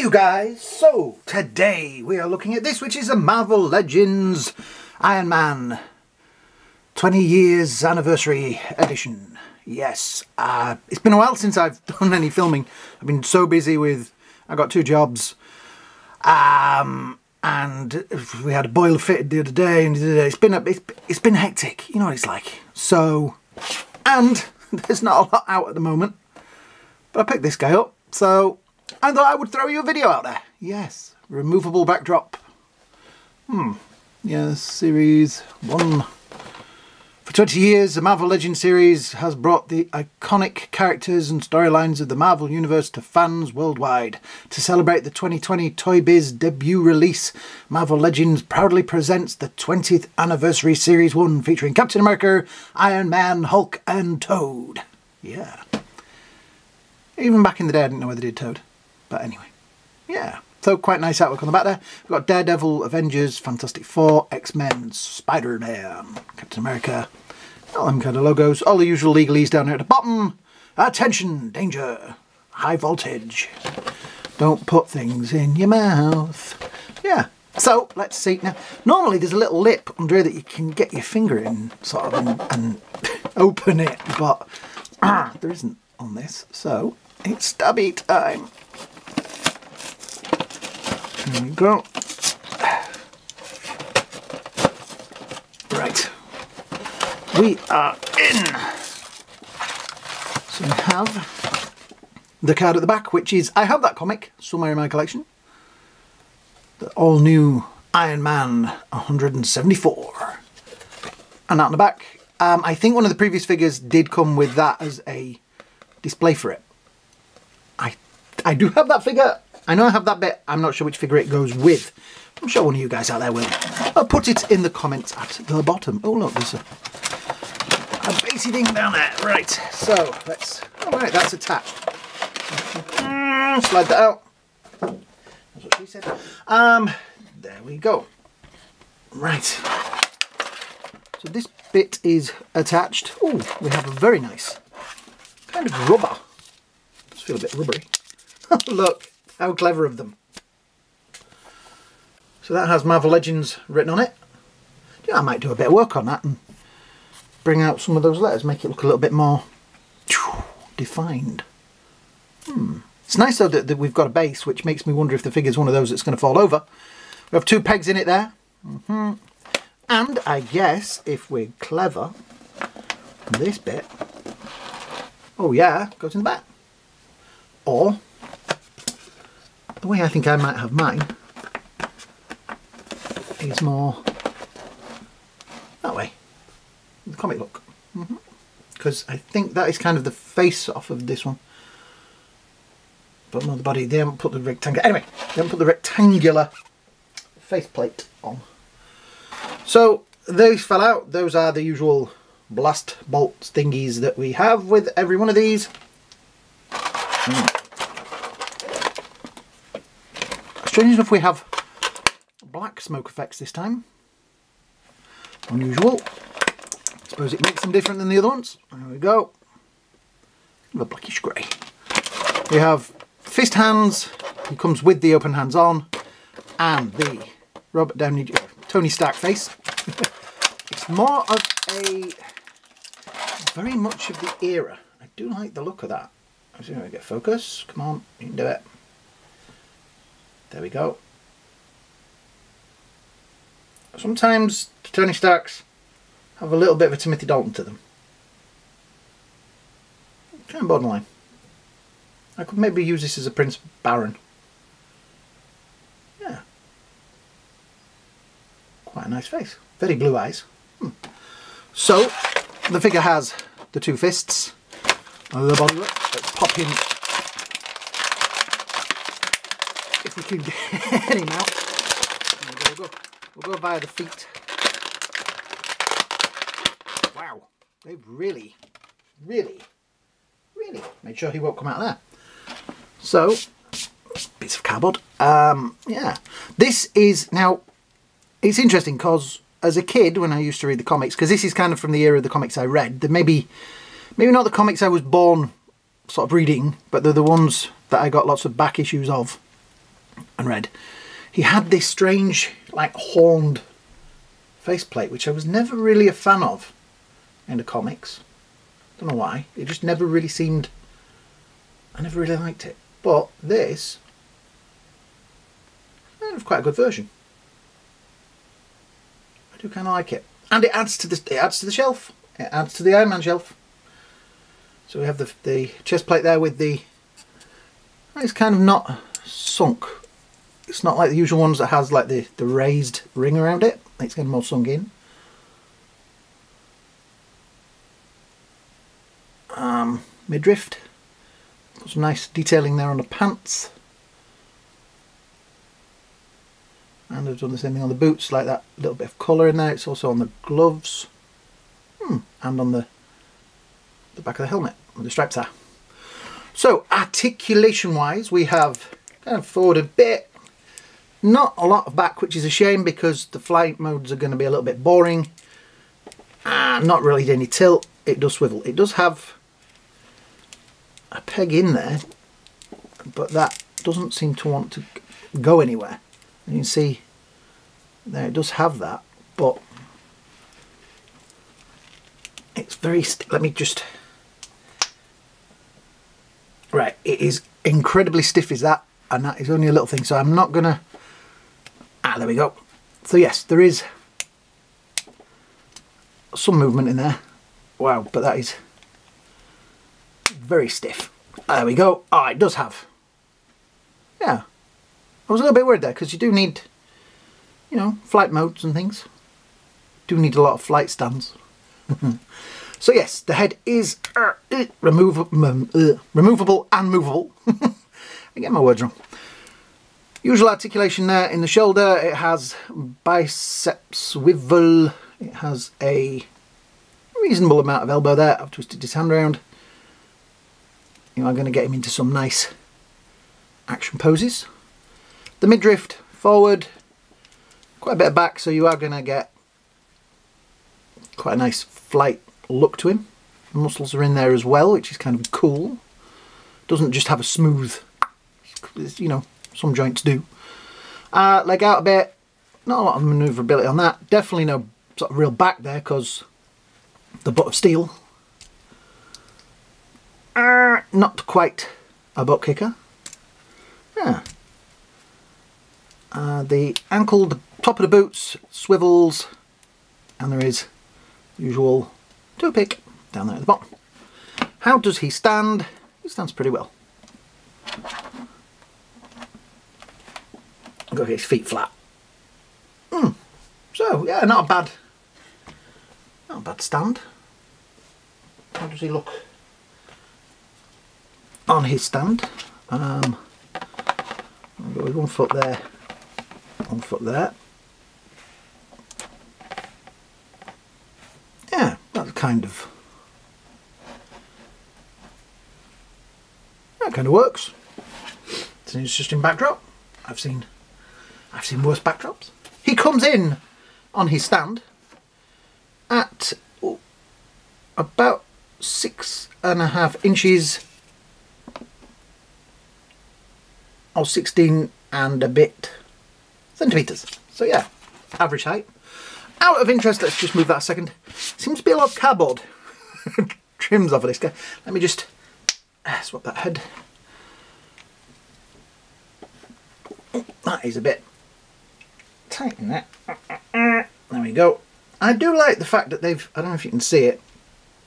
you guys, so today we are looking at this, which is a Marvel Legends Iron Man 20 years anniversary edition. Yes, it's been a while since I've done any filming. I've been so busy with, I got 2 jobs, and we had a boiler fitted the other day, and it's been hectic, you know what it's like. So, and there's not a lot out at the moment, but I picked this guy up, so I thought I would throw you a video out there. Yes, removable backdrop. Yes, series 1. For 20 years, the Marvel Legends series has brought the iconic characters and storylines of the Marvel Universe to fans worldwide. To celebrate the 2020 Toy Biz debut release, Marvel Legends proudly presents the 20th anniversary Series 1 featuring Captain America, Iron Man, Hulk and Toad. Yeah. Even back in the day I didn't know whether they did Toad. But anyway, yeah. So quite nice artwork on the back there. We've got Daredevil, Avengers, Fantastic Four, X-Men, Spider-Man, Captain America, all them kind of logos. All the usual legalese down here at the bottom. Attention, danger, high voltage. Don't put things in your mouth. Yeah. So let's see now. Normally there's a little lip under here that you can get your finger in, sort of, and open it, but there isn't on this. So it's stabby time. There we go. Right. We are in. So we have the card at the back, which is, I have that comic somewhere in my collection. The all new Iron Man 174. And that on the back. I think one of the previous figures did come with that as a display for it. I do have that figure. I know I have that bit. I'm not sure which figure it goes with. I'm sure one of you guys out there will. I'll put it in the comments at the bottom. Oh look, there's a basey thing down there. Right, so let's... Oh right, that's attached. Slide that out. That's what she said. There we go. Right. So this bit is attached. Oh, we have a very nice kind of rubber. Does feel a bit rubbery. Look. How clever of them. So that has Marvel Legends written on it. Yeah, I might do a bit of work on that and bring out some of those letters, make it look a little bit more defined. It's nice though that we've got a base, which makes me wonder if the figure's one of those that's going to fall over. We have 2 pegs in it there. And I guess if we're clever, this bit, oh yeah, goes in the back. Or the way I think I might have mine is more that way, the comic look, because I think that is kind of the face off of this one, but not the body. They haven't put the rectangular, anyway, they haven't put the rectangular faceplate on. So those fell out. Those are the usual blast bolt thingies that we have with every one of these. Strange enough, we have black smoke effects this time. Unusual. I suppose it makes them different than the other ones. There we go. A blackish grey. We have fist hands. He comes with the open hands on, and the Robert Downey Tony Stark face. It's more of a very much of the era. I do like the look of that. Let's see if we get focus. Come on, you can do it. There we go. Sometimes Tony Starks have a little bit of a Timothy Dalton to them. Kind of borderline. I could maybe use this as a Prince Baron. Yeah. Quite a nice face. Very blue eyes. So, the figure has the 2 fists. The body look. Let's pop in. If we can get him out. We'll go via the feet. Wow, they've really made sure he won't come out there. So, bits of cardboard. Yeah, this is, now, it's interesting because as a kid when I used to read the comics, because this is kind of from the era of the comics I read, there maybe not the comics I was born sort of reading, but they're the ones that I got lots of back issues of and red. He had this strange, like, horned faceplate, which I was never really a fan of in the comics. Don't know why. It just never really seemed... I never really liked it. But this... it's quite a good version. I do kind of like it. And it adds to the shelf. It adds to the Iron Man shelf. So we have the chest plate there with the... It's kind of not sunk. It's not like the usual ones that has like the raised ring around it. It's getting more sunk in. Midriff. Got some nice detailing there on the pants. And I've done the same thing on the boots, like that little bit of colour in there. It's also on the gloves. And on the back of the helmet, where the stripes are. So, articulation wise, we have kind of forward a bit. Not a lot of back, which is a shame because the flight modes are going to be a little bit boring. Not really any tilt. It does swivel. It does have a peg in there, but that doesn't seem to want to go anywhere. And you can see there it does have that, but it's very... let me just... Right, it is incredibly stiff is that, and that is only a little thing, so I'm not gonna... there we go. So yes, there is some movement in there. Wow, but that is very stiff. There we go. Oh, it does have... Yeah. I was a little bit worried there, because you do need, you know, flight modes and things. Do need a lot of flight stands. So yes, the head is removable and movable. I get my words wrong. Usual articulation there in the shoulder. It has bicep swivel. It has a reasonable amount of elbow there. I've twisted his hand around. You know, I'm going to get him into some nice action poses. The midriff forward, quite a bit of back, so you are going to get quite a nice flight look to him. The muscles are in there as well, which is kind of cool. Doesn't just have a smooth, you know, some joints do. Leg out a bit, not a lot of manoeuvrability on that. Definitely no sort of real back there because the butt of steel. Not quite a butt kicker. Yeah. The ankle, the top of the boots swivels, and there is usual toe pick down there at the bottom. How does he stand? He stands pretty well. Got his feet flat. So yeah, not a bad stand. How does he look on his stand? I've got 1 foot there, 1 foot there. Yeah, that kind of works. It's an interesting backdrop. I've seen worse backdrops. He comes in on his stand at about 6.5 inches or 16 and a bit centimetres. So yeah, average height. Out of interest, let's just move that a second. Seems to be a lot of cardboard trims off of this guy. Let me just swap that head. That is a bit tight in there. There we go. I do like the fact that they've, I don't know if you can see it,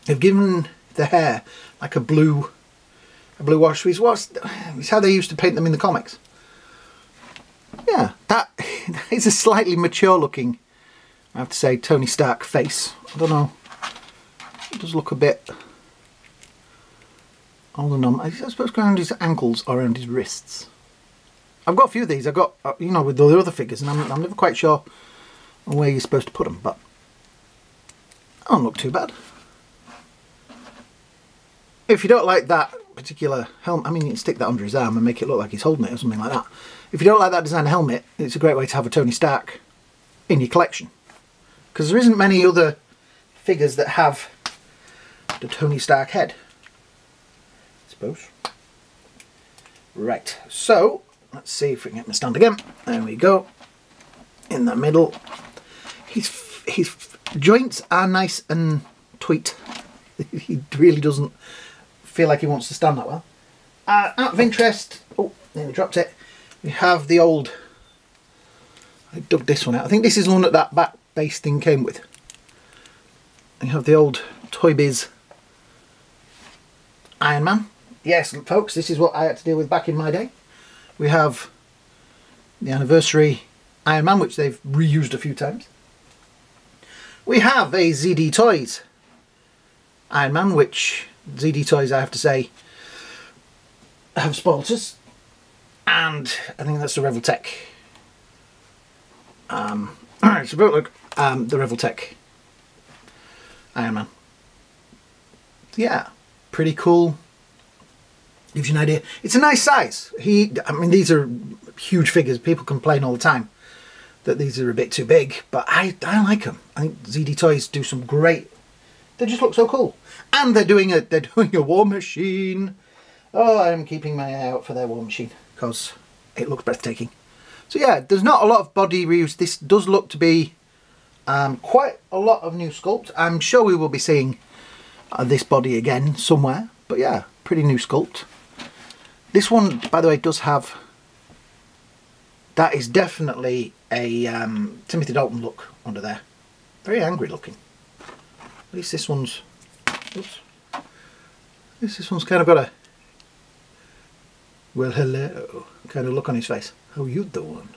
they've given the hair like a blue wash. It's how they used to paint them in the comics. Yeah, that is a slightly mature looking, I have to say, Tony Stark face. I don't know. It does look a bit older than I suppose around his ankles or around his wrists. I've got a few of these. I've got, you know, with all the other figures, and I'm never quite sure where you're supposed to put them, but they don't look too bad. If you don't like that particular helmet, I mean, you can stick that under his arm and make it look like he's holding it or something like that. If you don't like that design helmet, it's a great way to have a Tony Stark in your collection, because there isn't many other figures that have the Tony Stark head, I suppose. Right, so Let's see if we can get my stand again. There we go. In the middle. His joints are nice and tweaked. He really doesn't feel like he wants to stand that well. Out of interest, oh, nearly dropped it. We have the old, I dug this one out. I think this is the one that back base thing came with. We have the old Toy Biz Iron Man. Yes, folks, this is what I had to deal with back in my day. We have the anniversary Iron Man, which they've reused a few times. We have a ZD Toys Iron Man, which ZD Toys, I have to say, have spoiled us. And I think that's the Reveltech. Alright, so look, the Reveltech Iron Man. Yeah, pretty cool. Gives you an idea. It's a nice size. I mean, these are huge figures. People complain all the time that these are a bit too big, but I like them. I think ZD Toys do some great. They just look so cool, and they're doing a War Machine. Oh, I'm keeping my eye out for their War Machine because it looks breathtaking. So yeah, there's not a lot of body reuse. This does look to be quite a lot of new sculpt. I'm sure we will be seeing this body again somewhere, but yeah, pretty new sculpt. This one, by the way, does have. That is definitely a Timothy Dalton look under there. Very angry looking. At least this one's. Oops. At least this one's kind of got a. Well, hello, kind of look on his face. How you doing?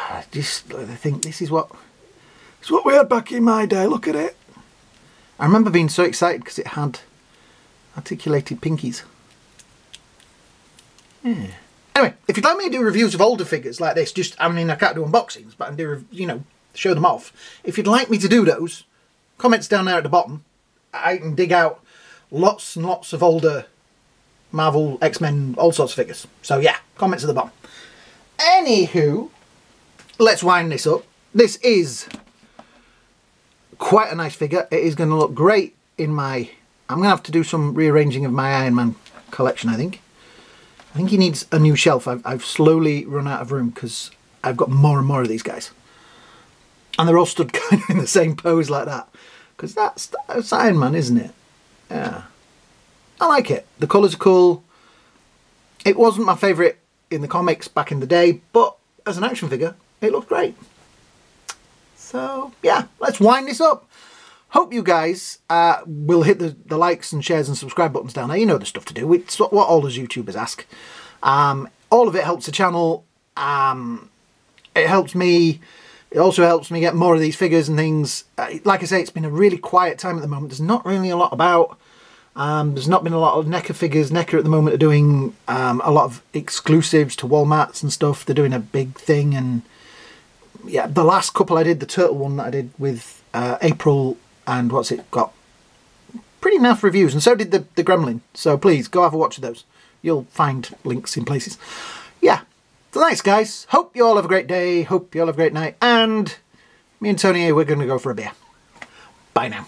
I think this is what we had back in my day. Look at it. I remember being so excited because it had articulated pinkies. Yeah. Anyway, if you'd like me to do reviews of older figures like this, I mean, I can't do unboxings, but I can do, show them off. If you'd like me to do those, comments down there at the bottom. I can dig out lots and lots of older Marvel, X-Men, all sorts of figures. So yeah, comments at the bottom. Anywho, let's wind this up. This is quite a nice figure. It is going to look great in my. I'm going to have to do some rearranging of my Iron Man collection, I think. I think he needs a new shelf. I've slowly run out of room because I've got more and more of these guys. And they're all stood kind of in the same pose like that. Because that's Iron Man, isn't it? Yeah. I like it. The colours are cool. It wasn't my favourite in the comics back in the day, but as an action figure, it looks great. So, yeah, let's wind this up. Hope you guys will hit the likes and shares and subscribe buttons down there. You know the stuff to do. It's what all those YouTubers ask. All of it helps the channel. It helps me. It also helps me get more of these figures and things. Like I say, it's been a really quiet time at the moment. There's not really a lot about. There's not been a lot of NECA figures. NECA at the moment are doing a lot of exclusives to Walmarts and stuff. They're doing a big thing. And yeah, the last couple I did, the turtle one that I did with April and what's it got? Pretty naff reviews. And so did the Gremlin. So please go have a watch of those. You'll find links in places. Yeah. So thanks, guys. Hope you all have a great day. Hope you all have a great night. And me and Tony here, we're going to go for a beer. Bye now.